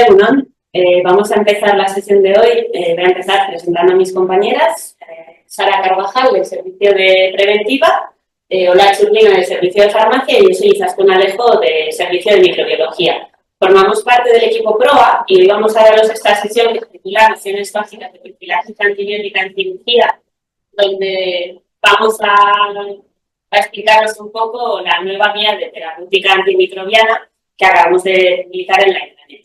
Egunon. Vamos a empezar la sesión de hoy. Voy a empezar presentando a mis compañeras. Sara Carvajal, del Servicio de Preventiva, Ola Churlino, del Servicio de Farmacia, y yo soy Izaskun Alejo, del Servicio de Microbiología. Formamos parte del equipo PROA y hoy vamos a daros esta sesión que se titula Nociones básicas de profilaxis antibiótica en cirugía, donde vamos a explicaros un poco la nueva guía de terapéutica antimicrobiana que acabamos de publicar en la internet.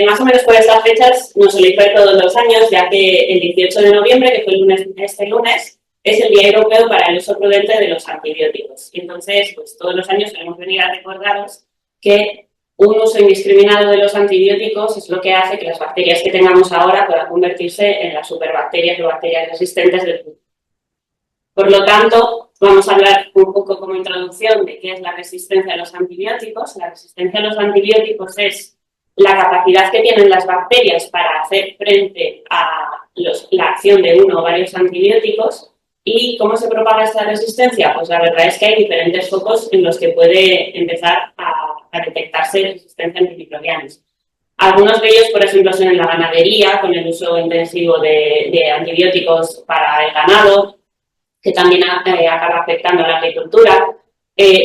Más o menos por estas fechas nos elige todos los años, ya que el 18 de noviembre, que fue este lunes, es el Día Europeo para el Uso Prudente de los Antibióticos. Y entonces, pues todos los años queremos venir a recordaros que un uso indiscriminado de los antibióticos es lo que hace que las bacterias que tengamos ahora puedan convertirse en las superbacterias o bacterias resistentes del futuro. Por lo tanto, vamos a hablar un poco como introducción de qué es la resistencia a los antibióticos. La resistencia a los antibióticos es la capacidad que tienen las bacterias para hacer frente a la acción de uno o varios antibióticos. ¿Y cómo se propaga esta resistencia? Pues la verdad es que hay diferentes focos en los que puede empezar a detectarse resistencia a antimicrobianos. Algunos de ellos, por ejemplo, son en la ganadería, con el uso intensivo de antibióticos para el ganado, que también acaba afectando a la agricultura.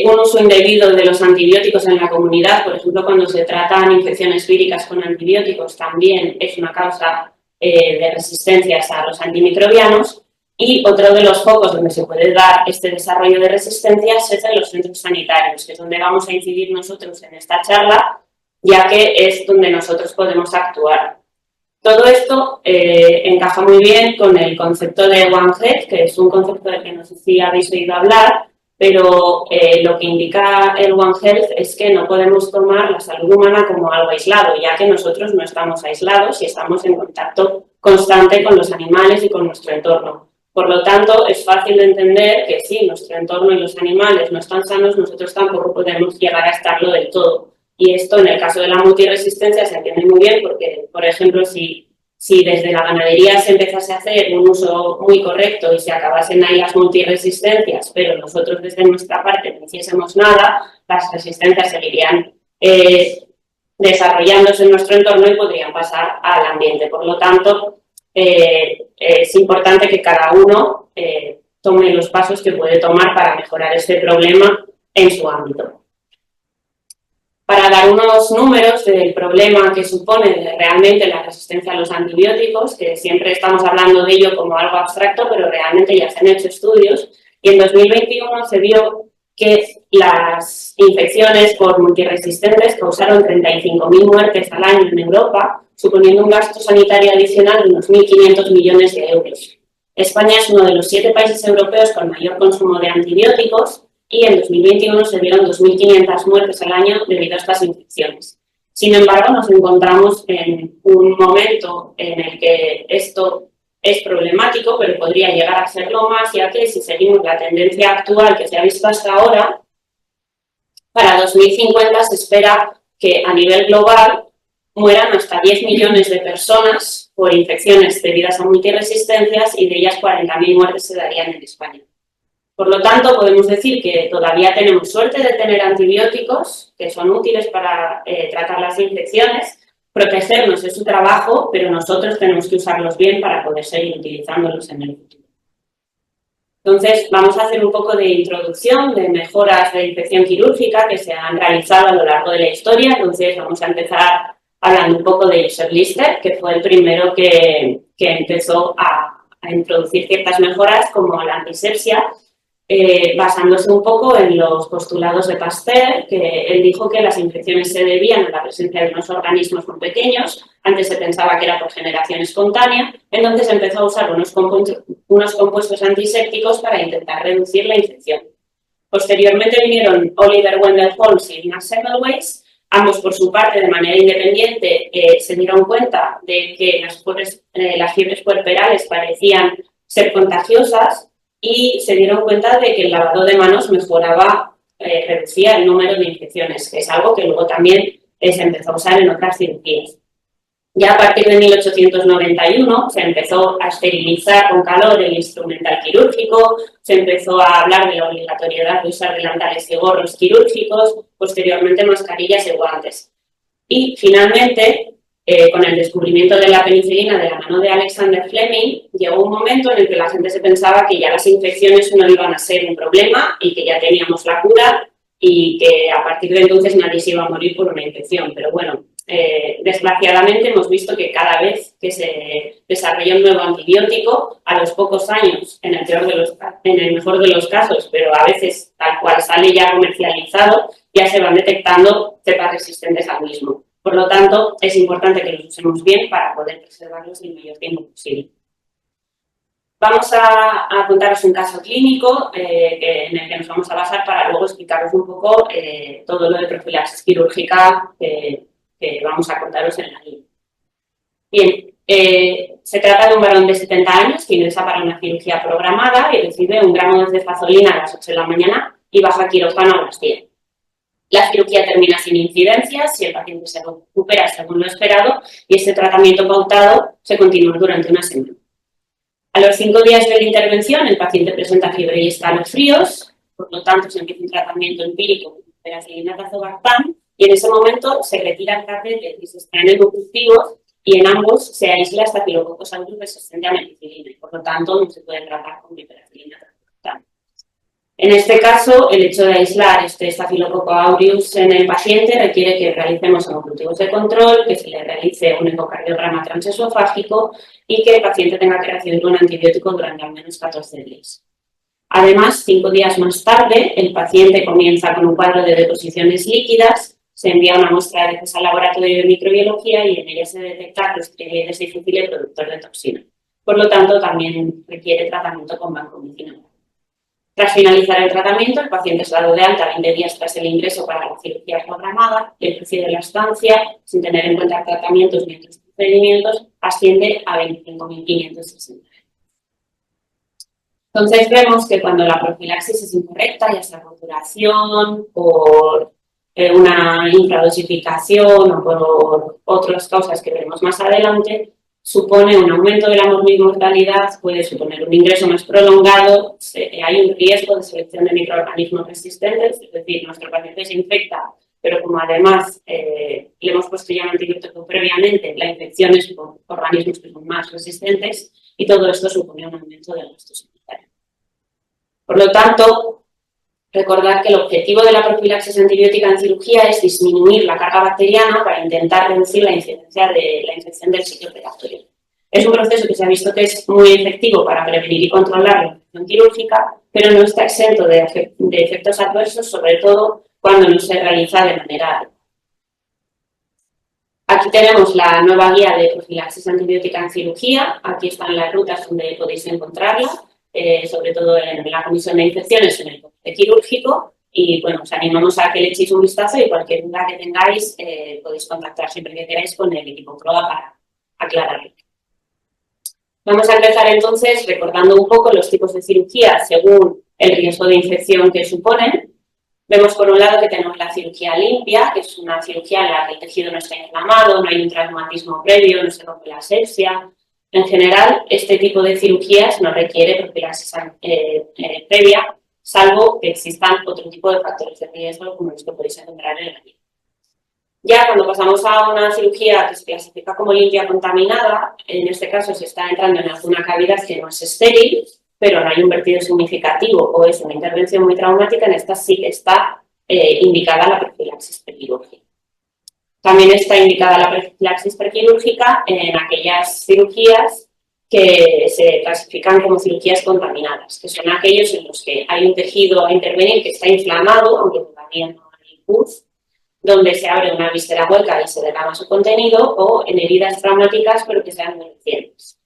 Un uso indebido de los antibióticos en la comunidad, por ejemplo, cuando se tratan infecciones víricas con antibióticos, también es una causa de resistencias a los antimicrobianos. Y otro de los focos donde se puede dar este desarrollo de resistencias es en los centros sanitarios, que es donde vamos a incidir nosotros en esta charla, ya que es donde nosotros podemos actuar. Todo esto encaja muy bien con el concepto de One Health, que es un concepto del que no sé si habéis oído hablar, pero lo que indica el One Health es que no podemos tomar la salud humana como algo aislado, ya que nosotros no estamos aislados y estamos en contacto constante con los animales y con nuestro entorno. Por lo tanto, es fácil de entender que si nuestro entorno y los animales no están sanos, nosotros tampoco podemos llegar a estarlo del todo. Y esto, en el caso de la multiresistencia, se entiende muy bien porque, por ejemplo, si desde la ganadería se empezase a hacer un uso muy correcto y se acabasen ahí las multiresistencias, pero nosotros desde nuestra parte no hiciésemos nada, las resistencias seguirían desarrollándose en nuestro entorno y podrían pasar al ambiente. Por lo tanto, es importante que cada uno tome los pasos que puede tomar para mejorar este problema en su ámbito. Para dar unos números del problema que supone realmente la resistencia a los antibióticos, que siempre estamos hablando de ello como algo abstracto, pero realmente ya se han hecho estudios, y en 2021 se vio que las infecciones por multiresistentes causaron 35.000 muertes al año en Europa, suponiendo un gasto sanitario adicional de unos 1.500 millones de euros. España es uno de los 7 países europeos con mayor consumo de antibióticos y en 2021 se vieron 2.500 muertes al año debido a estas infecciones. Sin embargo, nos encontramos en un momento en el que esto es problemático, pero podría llegar a serlo más, ya que si seguimos la tendencia actual que se ha visto hasta ahora, para 2050 se espera que a nivel global mueran hasta 10 millones de personas por infecciones debidas a multiresistencias y de ellas 40.000 muertes se darían en España. Por lo tanto, podemos decir que todavía tenemos suerte de tener antibióticos que son útiles para tratar las infecciones. Protegernos es su trabajo, pero nosotros tenemos que usarlos bien para poder seguir utilizándolos en el futuro. Entonces, vamos a hacer un poco de introducción de mejoras de infección quirúrgica que se han realizado a lo largo de la historia. Entonces, vamos a empezar hablando un poco de Joseph Lister, que fue el primero que empezó a introducir ciertas mejoras como la antisepsia, basándose un poco en los postulados de Pasteur, que él dijo que las infecciones se debían a la presencia de unos organismos muy pequeños. Antes se pensaba que era por generación espontánea, entonces empezó a usar unos compuestos antisépticos para intentar reducir la infección. Posteriormente vinieron Oliver Wendell Holmes y Ignaz Semmelweis. Ambos, por su parte, de manera independiente, se dieron cuenta de que las fiebres puerperales parecían ser contagiosas y se dieron cuenta de que el lavado de manos reducía el número de infecciones, que es algo que luego también se empezó a usar en otras cirugías. Ya a partir de 1891 se empezó a esterilizar con calor el instrumental quirúrgico, se empezó a hablar de la obligatoriedad de usar delantales y gorros quirúrgicos, posteriormente mascarillas y guantes. Y finalmente, con el descubrimiento de la penicilina de la mano de Alexander Fleming, llegó un momento en el que la gente se pensaba que ya las infecciones no iban a ser un problema y que ya teníamos la cura y que a partir de entonces nadie se iba a morir por una infección. Pero bueno, desgraciadamente hemos visto que cada vez que se desarrolla un nuevo antibiótico, a los pocos años, en el mejor de los casos, pero a veces tal cual sale ya comercializado, ya se van detectando cepas resistentes al mismo. Por lo tanto, es importante que los usemos bien para poder preservarlos el mayor tiempo posible. Vamos a contaros un caso clínico en el que nos vamos a basar para luego explicaros un poco todo lo de profilaxis quirúrgica que vamos a contaros en la guía. Bien, se trata de un varón de 70 años que ingresa para una cirugía programada y recibe 1 gramo de cefazolina a las 8 de la mañana y baja a quirófano a las 10. La cirugía termina sin incidencias si el paciente se recupera según lo esperado y este tratamiento pautado se continúa durante una semana. A los 5 días de la intervención, el paciente presenta fiebre y escalofríos, por lo tanto se empieza un tratamiento empírico con peracilina tazobactam y en ese momento se retira el catéter y se extraen el cultivos y en ambos se aísla Staphylococcus aureus resistente a meticilina y por lo tanto no se puede tratar con peracilina tazobactam. En este caso, el hecho de aislar este Staphylococcus aureus en el paciente requiere que realicemos hemocultivos de control, que se le realice un ecocardiograma transesofágico y que el paciente tenga que recibir un antibiótico durante al menos 14 días. Además, 5 días más tarde, el paciente comienza con un cuadro de deposiciones líquidas, se envía una muestra de heces al laboratorio de microbiología y en ella se detecta Clostridium difficile productor de toxina. Por lo tanto, también requiere tratamiento con vancomicina. Tras finalizar el tratamiento, el paciente es dado de alta 20 días tras el ingreso para la cirugía programada y el precio de la estancia, sin tener en cuenta tratamientos ni otros procedimientos, asciende a 25.560. Entonces vemos que cuando la profilaxis es incorrecta, ya sea por duración, por una infradosificación o por otras causas que veremos más adelante, supone un aumento de la mortalidad, puede suponer un ingreso más prolongado, hay un riesgo de selección de microorganismos resistentes, es decir, nuestro paciente se infecta, pero como además le hemos puesto ya un antibiótico previamente, la infección es por organismos que son más resistentes y todo esto supone un aumento del gasto sanitario. Por lo tanto, recordar que el objetivo de la profilaxis antibiótica en cirugía es disminuir la carga bacteriana para intentar reducir la incidencia de la infección del sitio operatorio. Es un proceso que se ha visto que es muy efectivo para prevenir y controlar la infección quirúrgica, pero no está exento de efectos adversos, sobre todo cuando no se realiza de manera adecuada. Aquí tenemos la nueva guía de profilaxis antibiótica en cirugía. Aquí están las rutas donde podéis encontrarla, sobre todo en la comisión de infecciones en el comité quirúrgico. Y bueno, os animamos a que le echéis un vistazo y cualquier duda que tengáis podéis contactar siempre que queráis con el equipo PROA para aclararlo. Vamos a empezar entonces recordando un poco los tipos de cirugía según el riesgo de infección que suponen. Vemos por un lado que tenemos la cirugía limpia, que es una cirugía en la que el tejido no está inflamado, no hay un traumatismo previo, no se rompe la asepsia. En general, este tipo de cirugías no requiere profilaxis previa, salvo que existan otro tipo de factores de riesgo, como los que podéis encontrar en la guía. Ya cuando pasamos a una cirugía que se clasifica como limpia contaminada, en este caso se está entrando en alguna cavidad que no es estéril, pero no hay un vertido significativo o es una intervención muy traumática, en esta sí que está indicada la profilaxis prequirúrgica. También está indicada la profilaxis prequirúrgica en aquellas cirugías que se clasifican como cirugías contaminadas, que son aquellos en los que hay un tejido a intervenir que está inflamado, aunque todavía no hay pus, donde se abre una víscera hueca y se derrama su contenido, o en heridas traumáticas pero que sean muy recientes.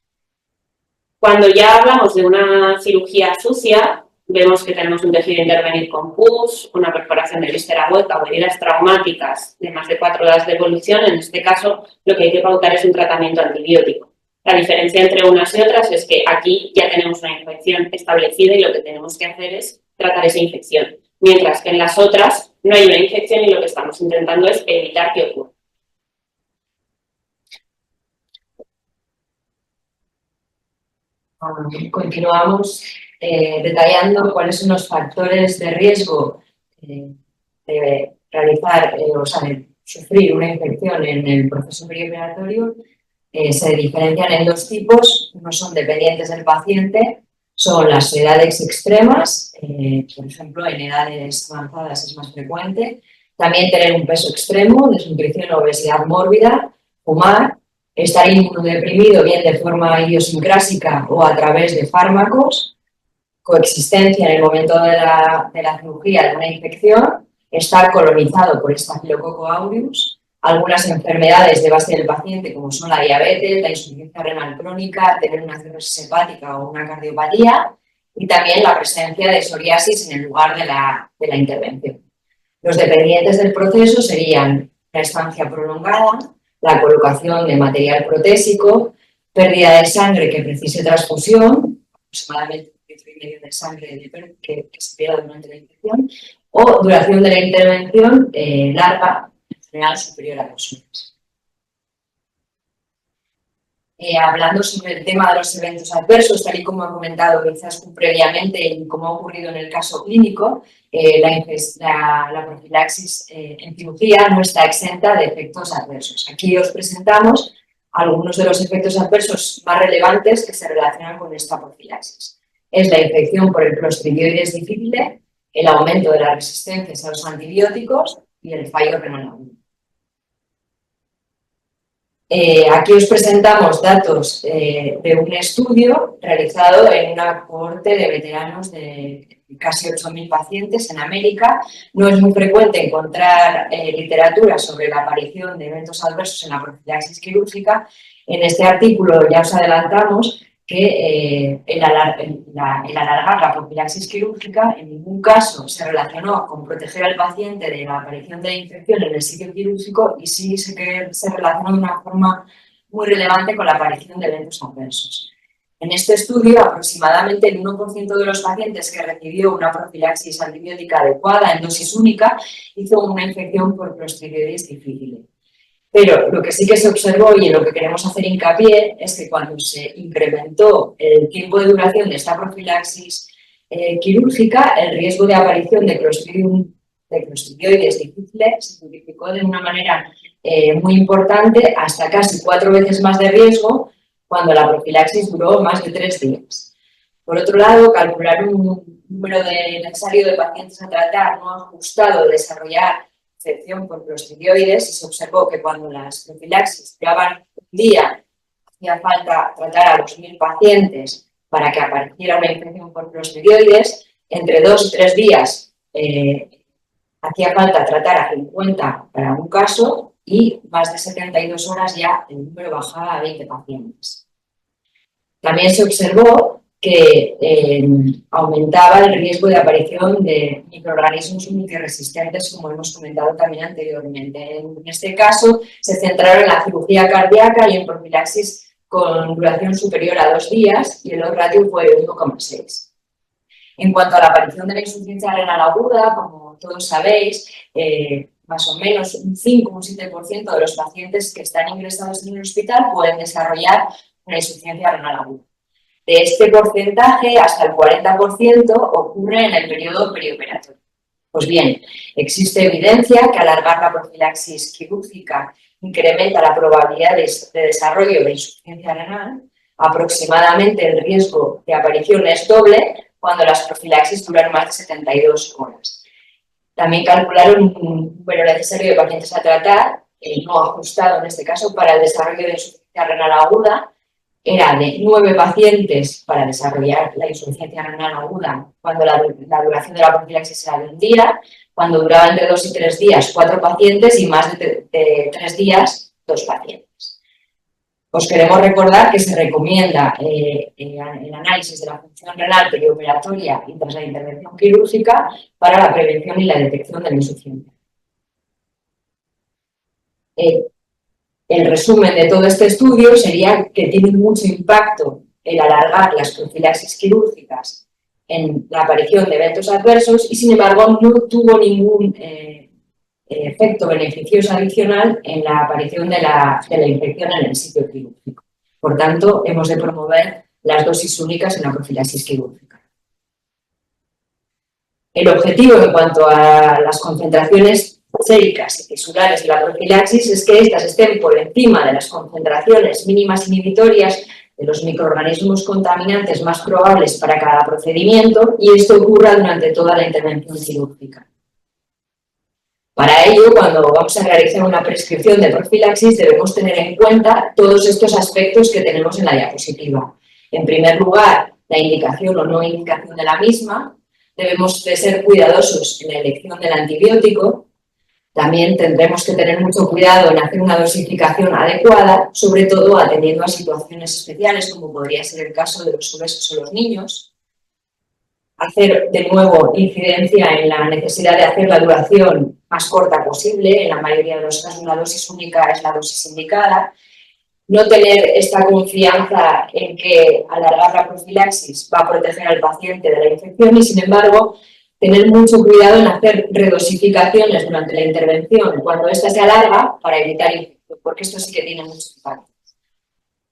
Cuando ya hablamos de una cirugía sucia, vemos que tenemos un tejido a intervenir con pus, una perforación de víscera hueca o heridas traumáticas de más de 4 horas de evolución. En este caso, lo que hay que pautar es un tratamiento antibiótico. La diferencia entre unas y otras es que aquí ya tenemos una infección establecida y lo que tenemos que hacer es tratar esa infección. Mientras que en las otras no hay una infección y lo que estamos intentando es evitar que ocurra. Continuamos. detallando cuáles son los factores de riesgo de realizar, o sea, de sufrir una infección en el proceso perioperatorio. Se diferencian en dos tipos. Unos son dependientes del paciente, son las edades extremas, por ejemplo, en edades avanzadas es más frecuente. También tener un peso extremo, desnutrición o obesidad mórbida, fumar, estar inmunodeprimido bien de forma idiosincrásica o a través de fármacos, coexistencia en el momento de la cirugía de una infección, estar colonizado por Staphylococcus aureus, algunas enfermedades de base del paciente como son la diabetes, la insuficiencia renal crónica, tener una cirrosis hepática o una cardiopatía y también la presencia de psoriasis en el lugar de la intervención. Los dependientes del proceso serían la estancia prolongada, la colocación de material protésico, pérdida de sangre que precise transfusión, aproximadamente 1,5 litros de sangre que se pierda durante la infección, o duración de la intervención larga, en general superior a 2 horas. Hablando sobre el tema de los eventos adversos, tal y como ha comentado quizás previamente y como ha ocurrido en el caso clínico, la profilaxis en cirugía no está exenta de efectos adversos. Aquí os presentamos algunos de los efectos adversos más relevantes que se relacionan con esta profilaxis. Es la infección por el Clostridioides difficile, el aumento de las resistencias a los antibióticos y el fallo renal agudo. Aquí os presentamos datos de un estudio realizado en una cohorte de veteranos de casi 8.000 pacientes en América. No es muy frecuente encontrar literatura sobre la aparición de eventos adversos en la profilaxis quirúrgica. En este artículo ya os adelantamos que el alargar la profilaxis quirúrgica en ningún caso se relacionó con proteger al paciente de la aparición de infección en el sitio quirúrgico y sí se relacionó de una forma muy relevante con la aparición de eventos adversos. En este estudio, aproximadamente el 1% de los pacientes que recibió una profilaxis antibiótica adecuada en dosis única hizo una infección por Clostridioides difficile. Pero lo que sí que se observó y en lo que queremos hacer hincapié es que cuando se incrementó el tiempo de duración de esta profilaxis quirúrgica, el riesgo de aparición de Clostridioides difficile se multiplicó de una manera muy importante, hasta casi 4 veces más de riesgo cuando la profilaxis duró más de 3 días. Por otro lado, calcular un número necesario de pacientes a tratar no ajustado de desarrollar infección por clostridioides y se observó que cuando las profilaxis duraban un día hacía falta tratar a 2.000 pacientes para que apareciera una infección por clostridioides, entre 2 y 3 días hacía falta tratar a 50 para un caso y más de 72 horas ya el número bajaba a 20 pacientes. También se observó que aumentaba el riesgo de aparición de microorganismos multiresistentes, como hemos comentado también anteriormente. En este caso, se centraron en la cirugía cardíaca y en profilaxis con duración superior a 2 días y el odds ratio fue 1,6. En cuanto a la aparición de la insuficiencia renal aguda, como todos sabéis, más o menos un 5 o un 7% de los pacientes que están ingresados en el hospital pueden desarrollar una insuficiencia renal aguda. De este porcentaje, hasta el 40% ocurre en el periodo perioperatorio. Pues bien, existe evidencia que alargar la profilaxis quirúrgica incrementa la probabilidad de desarrollo de insuficiencia renal. Aproximadamente el riesgo de aparición es doble cuando las profilaxis duran más de 72 horas. También calcularon un número necesario de pacientes a tratar, no ajustado en este caso, para el desarrollo de insuficiencia renal aguda. Era de 9 pacientes para desarrollar la insuficiencia renal aguda cuando la duración de la profilaxis era de un día, cuando duraba entre 2 y 3 días 4 pacientes y más de 3 días 2 pacientes. Os queremos recordar que se recomienda el análisis de la función renal perioperatoria y tras la intervención quirúrgica para la prevención y la detección de la insuficiencia. El resumen de todo este estudio sería que tiene mucho impacto el alargar las profilaxis quirúrgicas en la aparición de eventos adversos y, sin embargo, no tuvo ningún efecto beneficioso adicional en la aparición de la infección en el sitio quirúrgico. Por tanto, hemos de promover las dosis únicas en la profilaxis quirúrgica. El objetivo en cuanto a las concentraciones séricas y tisulares de la profilaxis es que éstas estén por encima de las concentraciones mínimas inhibitorias de los microorganismos contaminantes más probables para cada procedimiento, y esto ocurra durante toda la intervención quirúrgica. Para ello, cuando vamos a realizar una prescripción de profilaxis, debemos tener en cuenta todos estos aspectos que tenemos en la diapositiva. En primer lugar, la indicación o no indicación de la misma. Debemos de ser cuidadosos en la elección del antibiótico. También tendremos que tener mucho cuidado en hacer una dosificación adecuada, sobre todo atendiendo a situaciones especiales, como podría ser el caso de los obesos o los niños. Hacer de nuevo incidencia en la necesidad de hacer la duración más corta posible. En la mayoría de los casos, la dosis única es la dosis indicada. No tener esta confianza en que alargar la profilaxis va a proteger al paciente de la infección y, sin embargo, tener mucho cuidado en hacer redosificaciones durante la intervención cuando ésta se alarga para evitar infección, porque esto sí que tiene mucho impacto.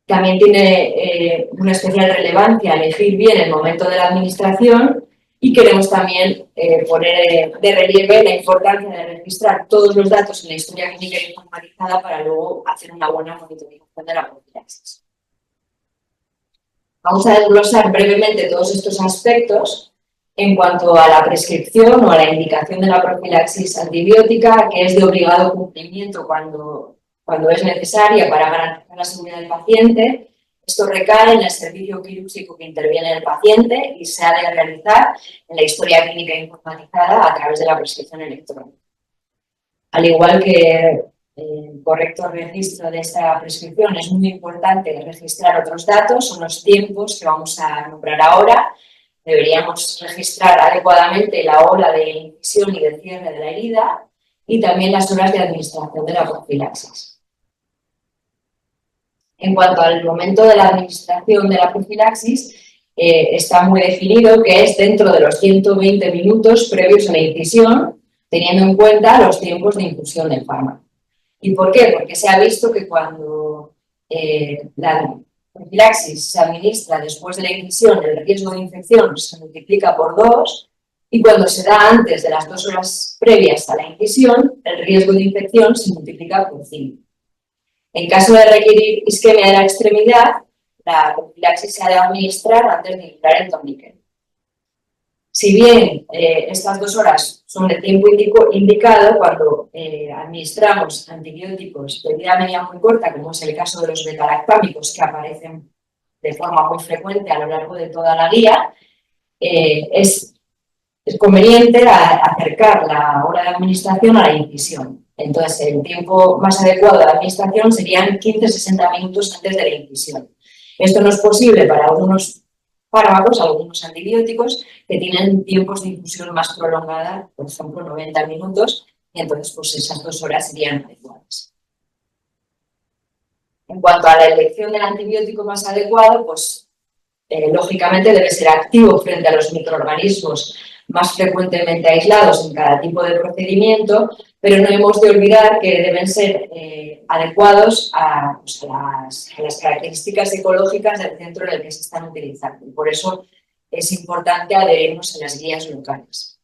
También tiene una especial relevancia elegir bien el momento de la administración, y queremos también poner de relieve la importancia de registrar todos los datos en la historia clínica informatizada para luego hacer una buena monitorización de la profilaxis. Vamos a desglosar brevemente todos estos aspectos en cuanto a la prescripción o a la indicación de la profilaxis antibiótica, que es de obligado cumplimiento cuando es necesaria para garantizar la seguridad del paciente. Esto recae en el servicio quirúrgico que interviene en el paciente y se ha de realizar en la historia clínica informatizada a través de la prescripción electrónica. Al igual que el correcto registro de esta prescripción, es muy importante registrar otros datos, son los tiempos que vamos a nombrar ahora. Deberíamos registrar adecuadamente la hora de incisión y de cierre de la herida y también las horas de administración de la profilaxis. En cuanto al momento de la administración de la profilaxis, está muy definido que es dentro de los 120 minutos previos a la incisión, teniendo en cuenta los tiempos de infusión del fármaco. ¿Y por qué? Porque se ha visto que cuando la profilaxis se administra después de la incisión, el riesgo de infección se multiplica por 2, y cuando se da antes de las 2 horas previas a la incisión, el riesgo de infección se multiplica por 5. En caso de requerir isquemia de la extremidad, la profilaxis se ha de administrar antes de iniciar el torniquete. Si bien estas 2 horas son el tiempo indicado, cuando administramos antibióticos de vida media muy corta, como es el caso de los betalactámicos, que aparecen de forma muy frecuente a lo largo de toda la guía, es conveniente acercar la hora de administración a la incisión. Entonces, el tiempo más adecuado de administración serían 15-60 minutos antes de la incisión. Esto no es posible para algunos fármacos, algunos antibióticos, que tienen tiempos de infusión más prolongada, por ejemplo, 90 minutos, y entonces pues esas 2 horas serían adecuadas. En cuanto a la elección del antibiótico más adecuado, pues lógicamente debe ser activo frente a los microorganismos más frecuentemente aislados en cada tipo de procedimiento, pero no hemos de olvidar que deben ser adecuados a las características ecológicas del centro en el que se están utilizando. Y por eso es importante adherirnos a las guías locales.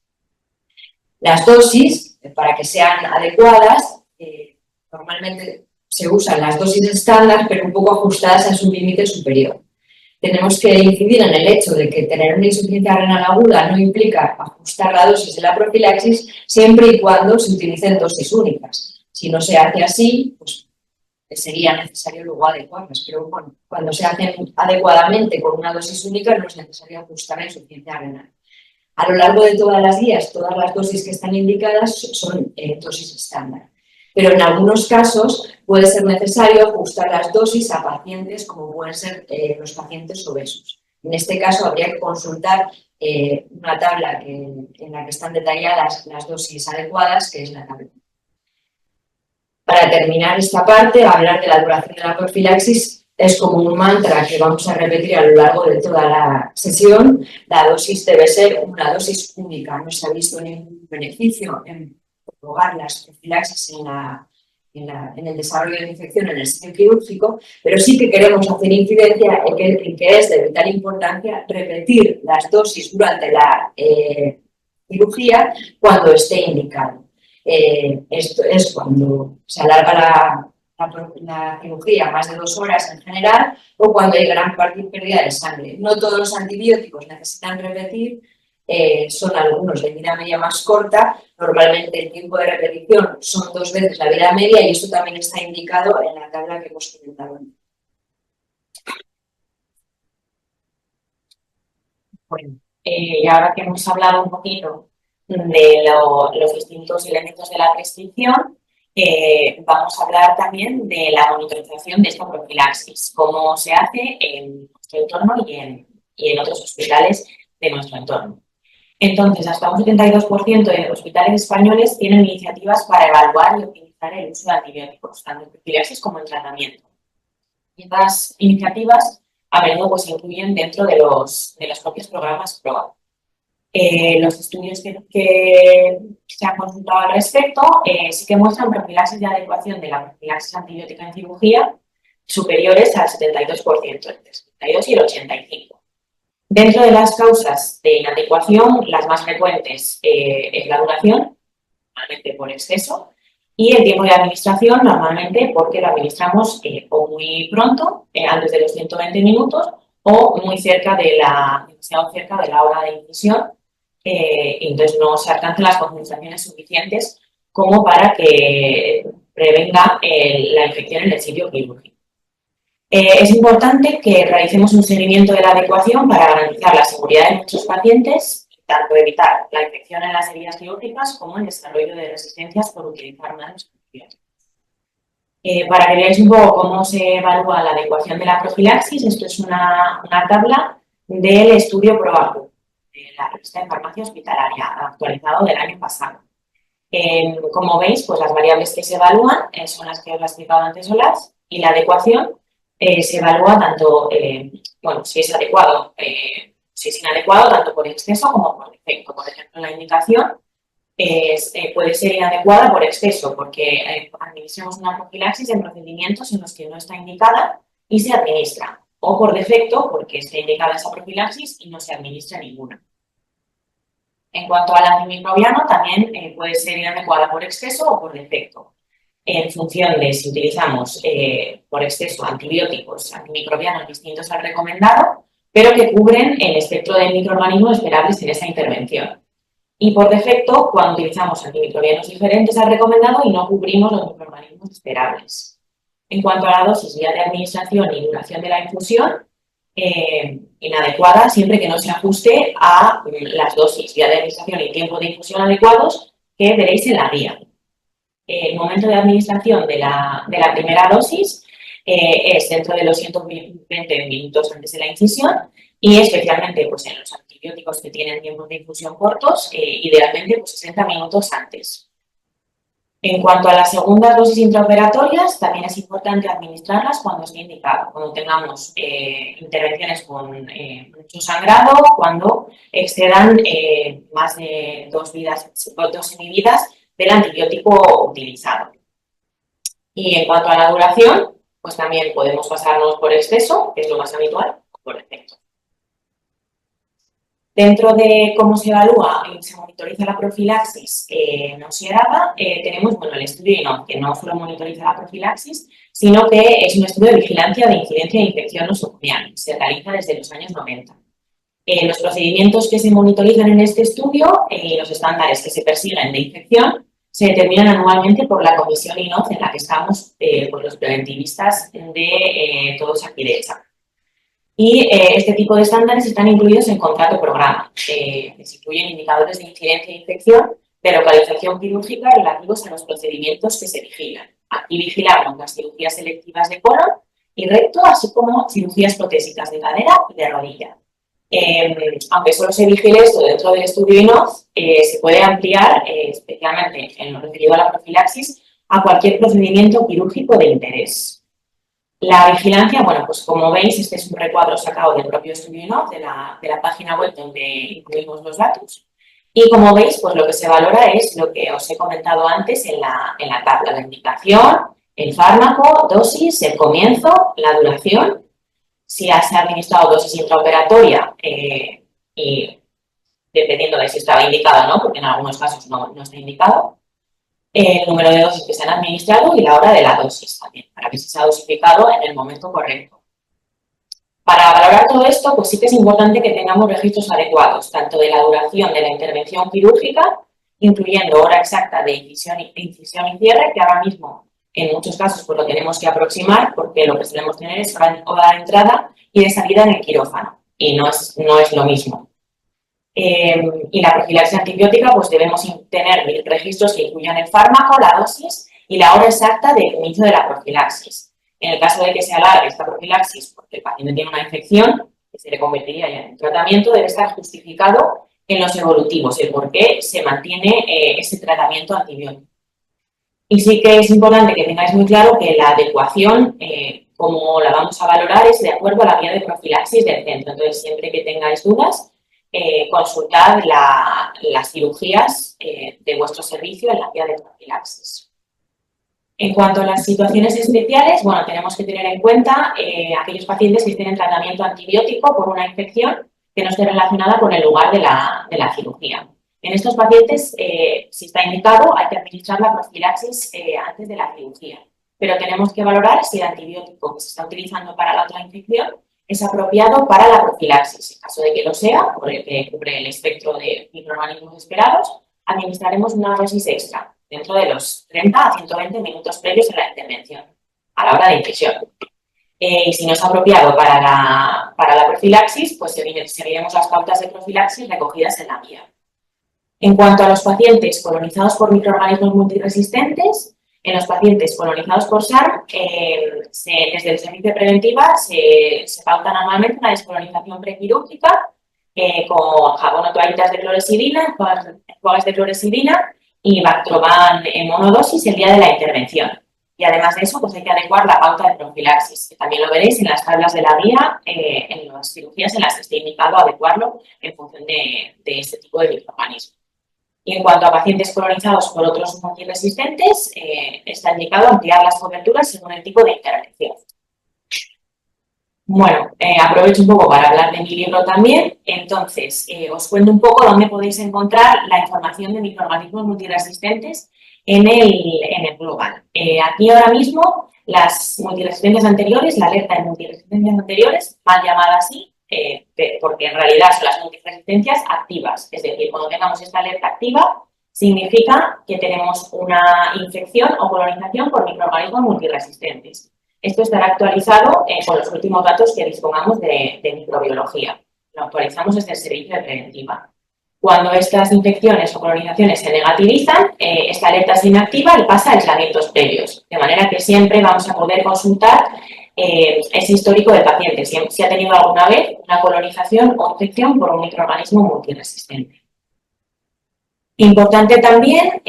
Las dosis, para que sean adecuadas, normalmente se usan las dosis estándar, pero un poco ajustadas a su límite superior. Tenemos que incidir en el hecho de que tener una insuficiencia renal aguda no implica ajustar la dosis de la profilaxis siempre y cuando se utilicen dosis únicas. Si no se hace así, pues sería necesario luego adecuarlas, pero bueno, cuando se hacen adecuadamente con una dosis única no es necesario ajustar la insuficiencia renal. A lo largo de todas las guías, todas las dosis que están indicadas son dosis estándar. Pero en algunos casos puede ser necesario ajustar las dosis a pacientes como pueden ser los pacientes obesos. En este caso habría que consultar una tabla en la que están detalladas las dosis adecuadas, que es la tabla. Para terminar esta parte, hablar de la duración de la profilaxis es como un mantra que vamos a repetir a lo largo de toda la sesión. La dosis debe ser una dosis única. No se ha visto ningún beneficio en prolongar las profilaxis en el desarrollo de infección en el sitio quirúrgico, pero sí que queremos hacer incidencia en que es de vital importancia repetir las dosis durante la cirugía cuando esté indicado. Esto es cuando se alarga la cirugía más de 2 horas en general o cuando hay gran pérdida de sangre. No todos los antibióticos necesitan repetir, son algunos de vida media más corta. Normalmente el tiempo de repetición son 2 veces la vida media y esto también está indicado en la tabla que hemos comentado. Bueno, y ahora que hemos hablado un poquito de los distintos elementos de la prescripción, vamos a hablar también de la monitorización de esta profilaxis, cómo se hace en nuestro entorno y en otros hospitales de nuestro entorno. Entonces, hasta un 72% de hospitales españoles tienen iniciativas para evaluar y optimizar el uso de antibióticos, tanto en profilaxis como en tratamiento. Y estas iniciativas a menudo pues, se incluyen dentro de los propios programas PROA. Los estudios que se han consultado al respecto sí que muestran profilaxis de adecuación de la profilaxis antibiótica en cirugía superiores al 72%, entre el 72 y el 85%. Dentro de las causas de inadecuación, las más frecuentes es la duración, normalmente por exceso, y el tiempo de administración, normalmente porque lo administramos o muy pronto, antes de los 120 minutos, o muy cerca demasiado cerca de la hora de incisión, y entonces no se alcanzan las concentraciones suficientes como para que prevenga la infección en el sitio quirúrgico. Es importante que realicemos un seguimiento de la adecuación para garantizar la seguridad de nuestros pacientes, tanto evitar la infección en las heridas quirúrgicas como el desarrollo de resistencias por utilizar malos antibióticos. Para que veáis un poco cómo se evalúa la adecuación de la profilaxis, esto es una tabla del estudio PROACU, de la revista de farmacia hospitalaria, actualizado del año pasado. Como veis, pues las variables que se evalúan son las que os he explicado antes, y la adecuación se evalúa tanto, si es adecuado, si es inadecuado, tanto por exceso como por defecto. Por ejemplo, la indicación puede ser inadecuada por exceso, porque administramos una profilaxis en procedimientos en los que no está indicada y se administra, o por defecto, porque está indicada esa profilaxis y no se administra ninguna. En cuanto al antimicrobiano, también puede ser inadecuada por exceso o por defecto, en función de si utilizamos por exceso antibióticos, antimicrobianos distintos al recomendado, pero que cubren el espectro de microorganismos esperables en esa intervención. Y por defecto, cuando utilizamos antimicrobianos diferentes al recomendado y no cubrimos los microorganismos esperables. En cuanto a la dosis, vía de administración y duración de la infusión, inadecuada siempre que no se ajuste a las dosis, vía de administración y tiempo de infusión adecuados que veréis en la guía. El momento de administración de la primera dosis es dentro de los 120 minutos antes de la incisión y especialmente pues, en los antibióticos que tienen tiempos de infusión cortos, idealmente pues, 60 minutos antes. En cuanto a las segundas dosis intraoperatorias, también es importante administrarlas cuando esté indicado, cuando tengamos intervenciones con mucho sangrado, cuando excedan más de 2 inhibidas del antibiótico utilizado. Y en cuanto a la duración, pues también podemos pasarnos por exceso, que es lo más habitual, o por defecto. Dentro de cómo se evalúa y se monitoriza la profilaxis no SIERADA, tenemos el estudio INOZ, que no solo monitoriza la profilaxis, sino que es un estudio de vigilancia de incidencia de infección nosocomial. Se realiza desde los años 90. Los procedimientos que se monitorizan en este estudio y los estándares que se persiguen de infección se determinan anualmente por la comisión INOZ en la que estamos los preventivistas de todos aquí de ECHA. Y este tipo de estándares están incluidos en contrato programa, que incluyen indicadores de incidencia de infección, de localización quirúrgica relativos a los procedimientos que se vigilan. Aquí vigilamos las cirugías selectivas de colon y recto, así como cirugías protésicas de cadera y de rodilla. Aunque solo se vigile esto dentro del estudio INOZ, se puede ampliar, especialmente en lo referido a la profilaxis, a cualquier procedimiento quirúrgico de interés. La vigilancia, pues como veis, este es un recuadro sacado del propio estudio INOZ, de la página web donde incluimos los datos. Y como veis, pues lo que se valora es lo que os he comentado antes en la tabla, la indicación, el fármaco, dosis, el comienzo, la duración, si se ha administrado dosis intraoperatoria y dependiendo de si estaba indicado o no, porque en algunos casos no está indicado, el número de dosis que se han administrado y la hora de la dosis también, para que se haya dosificado en el momento correcto. Para valorar todo esto, pues sí que es importante que tengamos registros adecuados, tanto de la duración de la intervención quirúrgica, incluyendo hora exacta de incisión y cierre, que ahora mismo en muchos casos pues lo tenemos que aproximar, porque lo que solemos tener es hora de entrada y de salida en el quirófano, y no es lo mismo. Y la profilaxis antibiótica, pues debemos tener registros que incluyan el fármaco, la dosis y la hora exacta de inicio de la profilaxis. En el caso de que se alargue esta profilaxis porque el paciente tiene una infección, que se le convertiría ya en tratamiento, debe estar justificado en los evolutivos, el por qué se mantiene ese tratamiento antibiótico. Y sí que es importante que tengáis muy claro que la adecuación, como la vamos a valorar, es de acuerdo a la guía de profilaxis del centro. Entonces, siempre que tengáis dudas, consultad las cirugías de vuestro servicio en la guía de profilaxis. En cuanto a las situaciones especiales, bueno, tenemos que tener en cuenta aquellos pacientes que tienen tratamiento antibiótico por una infección que no esté relacionada con el lugar de la cirugía. En estos pacientes, si está indicado, hay que administrar la profilaxis antes de la cirugía, pero tenemos que valorar si el antibiótico que se está utilizando para la otra infección es apropiado para la profilaxis. En caso de que lo sea, porque cubre el espectro de microorganismos esperados, administraremos una dosis extra dentro de los 30 a 120 minutos previos a la intervención, a la hora de infección. Y si no es apropiado para la profilaxis, pues seguiremos las pautas de profilaxis recogidas en la guía. En cuanto a los pacientes colonizados por microorganismos multiresistentes, en los pacientes colonizados por SARM, desde el servicio de preventiva se pauta normalmente una descolonización prequirúrgica con jabón o toallitas de clorexidina, enjuagues de clorexidina y Bactroban en monodosis el día de la intervención. Y además de eso, pues hay que adecuar la pauta de profilaxis, que también lo veréis en las tablas de la guía, en las cirugías en las que esté indicado adecuarlo en función de este tipo de microorganismos. Y en cuanto a pacientes colonizados por otros multiresistentes, está indicado ampliar las coberturas según el tipo de intervención. Bueno, aprovecho un poco para hablar de mi libro también. Entonces, os cuento un poco dónde podéis encontrar la información de microorganismos multiresistentes en el global. Aquí ahora mismo, las multiresistencias anteriores, la alerta de multiresistencias anteriores, mal llamada así, porque en realidad son las multiresistencias activas. Es decir, cuando tengamos esta alerta activa, significa que tenemos una infección o colonización por microorganismos multiresistentes. Esto estará actualizado con los últimos datos que dispongamos de microbiología. Lo actualizamos desde el servicio de preventiva. Cuando estas infecciones o colonizaciones se negativizan, esta alerta es inactiva y pasa a aislamientos previos. De manera que siempre vamos a poder consultar ese histórico del paciente, si ha tenido alguna vez una colonización o infección por un microorganismo multiresistente. Importante también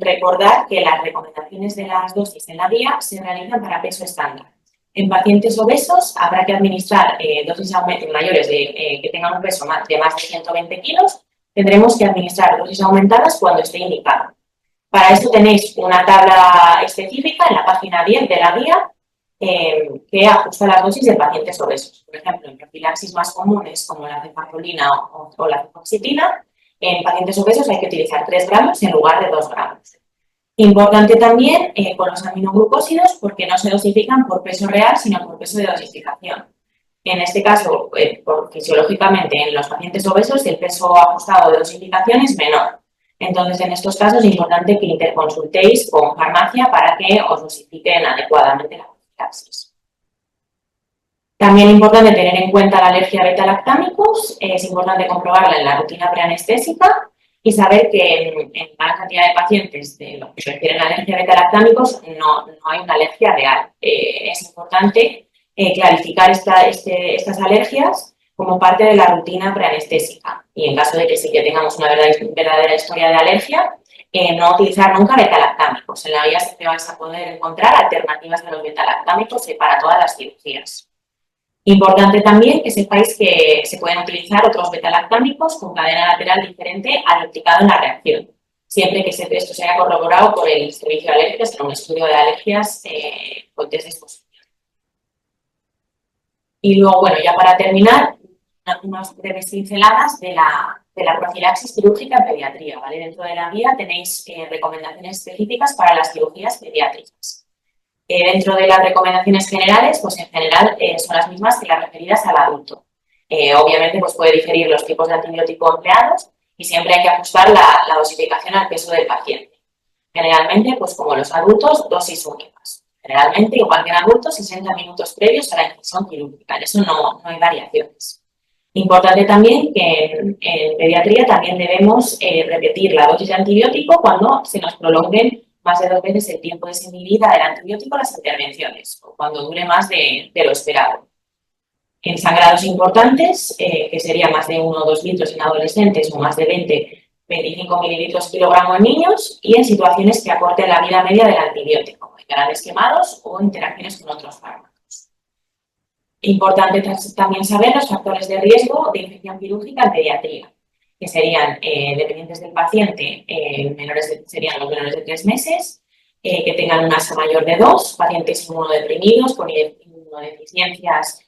recordar que las recomendaciones de las dosis en la guía se realizan para peso estándar. En pacientes obesos habrá que administrar dosis mayores que tengan un peso de más de 120 kilos. Tendremos que administrar dosis aumentadas cuando esté indicado. Para esto tenéis una tabla específica en la página 10 de la guía que ajusta las dosis de pacientes obesos. Por ejemplo, en profilaxis más comunes como la cefazolina o la cefoxitina, en pacientes obesos hay que utilizar 3 gramos en lugar de 2 gramos. Importante también con los aminoglucósidos porque no se dosifican por peso real, sino por peso de dosificación. En este caso, fisiológicamente, en los pacientes obesos, el peso ajustado de dosificación es menor. Entonces, en estos casos es importante que interconsultéis con farmacia para que os dosifiquen adecuadamente la profilaxis. También es importante tener en cuenta la alergia a beta-lactámicos. Es importante comprobarla en la rutina preanestésica y saber que en gran cantidad de pacientes de los que refieren a alergia a beta-lactámicos no hay una alergia real. Es importante clarificar estas alergias como parte de la rutina preanestésica. Y en caso de que sí que tengamos una verdadera historia de alergia, no utilizar nunca beta-lactámicos. En la guía siempre vais a poder encontrar alternativas a los beta-lactámicos para todas las cirugías. Importante también que sepáis que se pueden utilizar otros beta-lactámicos con cadena lateral diferente al implicado en la reacción, siempre que esto sea corroborado por el servicio de alergias en un estudio de alergias con test de exposición. Y luego, bueno, ya para terminar, unas breves pinceladas de la de la profilaxis quirúrgica en pediatría, ¿vale? Dentro de la guía tenéis recomendaciones específicas para las cirugías pediátricas. Dentro de las recomendaciones generales, pues en general son las mismas que las referidas al adulto. Obviamente, pues puede diferir los tipos de antibiótico empleados y siempre hay que ajustar la dosificación al peso del paciente. Generalmente, pues como los adultos, dosis únicas. Generalmente, igual que en adultos, 60 minutos previos a la incisión quirúrgica. En eso no hay variaciones. Importante también que en pediatría también debemos repetir la dosis de antibiótico cuando se nos prolonguen más de 2 veces el tiempo de semivida del antibiótico a las intervenciones o cuando dure más de lo esperado. En sangrados importantes, que sería más de 1 o 2 litros en adolescentes o más de 25 mililitros kilogramo en niños, y en situaciones que acorten la vida media del antibiótico, en grandes quemados o interacciones con otros fármacos. Importante también saber los factores de riesgo de infección quirúrgica en pediatría, que serían dependientes del paciente, serían los menores de 3 meses, que tengan una masa mayor de 2, pacientes inmunodeprimidos con inmunodeficiencias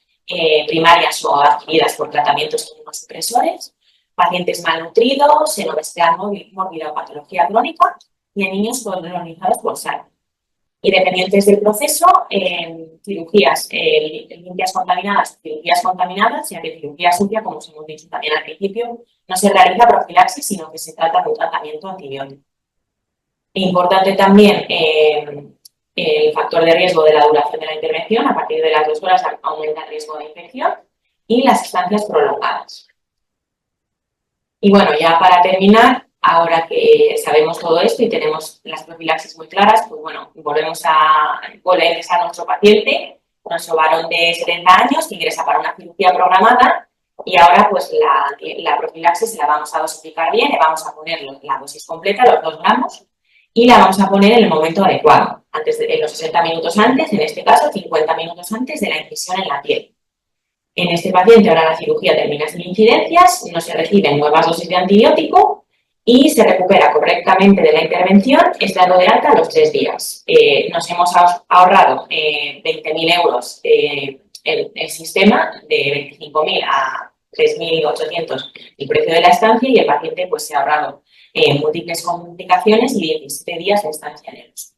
primarias o adquiridas por tratamientos inmunosupresores, pacientes malnutridos, en obesidad mórbida o patología crónica y en niños colonizados por SARS. Y dependientes del proceso, cirugías limpias contaminadas, ya que cirugía sucia, como os hemos dicho también al principio, no se realiza profilaxis, sino que se trata de un tratamiento antibiótico. Importante también el factor de riesgo de la duración de la intervención, a partir de las 2 horas aumenta el riesgo de infección, y las estancias prolongadas. Y bueno, ya para terminar, ahora que sabemos todo esto y tenemos las profilaxis muy claras, pues bueno, volvemos a ingresar a nuestro paciente, nuestro varón de 70 años que ingresa para una cirugía programada, y ahora pues la profilaxis la vamos a dosificar bien, le vamos a poner la dosis completa, los 2 gramos, y la vamos a poner en el momento adecuado, en los 60 minutos antes, en este caso 50 minutos antes de la incisión en la piel. En este paciente ahora la cirugía termina sin incidencias, no se reciben nuevas dosis de antibiótico y se recupera correctamente de la intervención, es dado de alta a los 3 días. Nos hemos ahorrado 20.000 euros el sistema, de 25.000 a 3.800 el precio de la estancia, y el paciente pues se ha ahorrado múltiples complicaciones y 17 días de estancia en el hospital.